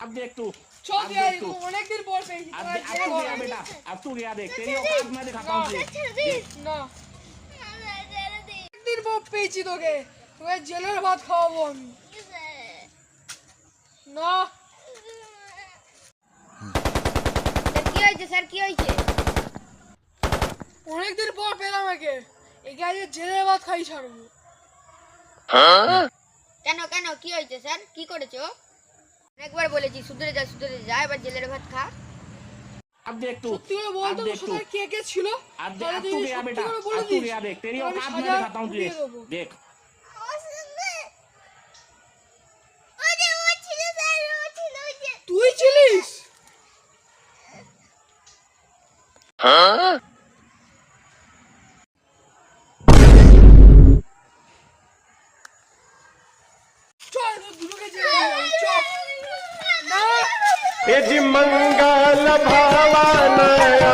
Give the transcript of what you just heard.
अब देख तू, छोड़ अब दिया देख तू, अनेक दिन बोल पे अब तू गया बेटा, अब तू गया देख, तेरी औकात मैं दिखाता हूँ तुझे। ना एक दिन बोल पेची दोगे तुम्हें জেলের ভাত খাওয়াবো আমি না কি হয়েছে স্যার কি হয়েছে অনেক দিন পর পেলাম একে একে আজ জেলের ভাত খাই ছাড়বো কেন কেন কি হয়েছে স্যার কি করেছো একবার বলেছি সুধরে যা এবার জেলের ভাত খা अब देख तू, সত্যি করে বল अब তো देख तू, সাথে কে কে ছিল अब तू गया बेटा, अब तू गया देख, तेरी औकात मैं दिखाता हूँ तुझे। देख তুই ছিলিস চল দুটোকে জেলে চল না ए जी मंगल भावानया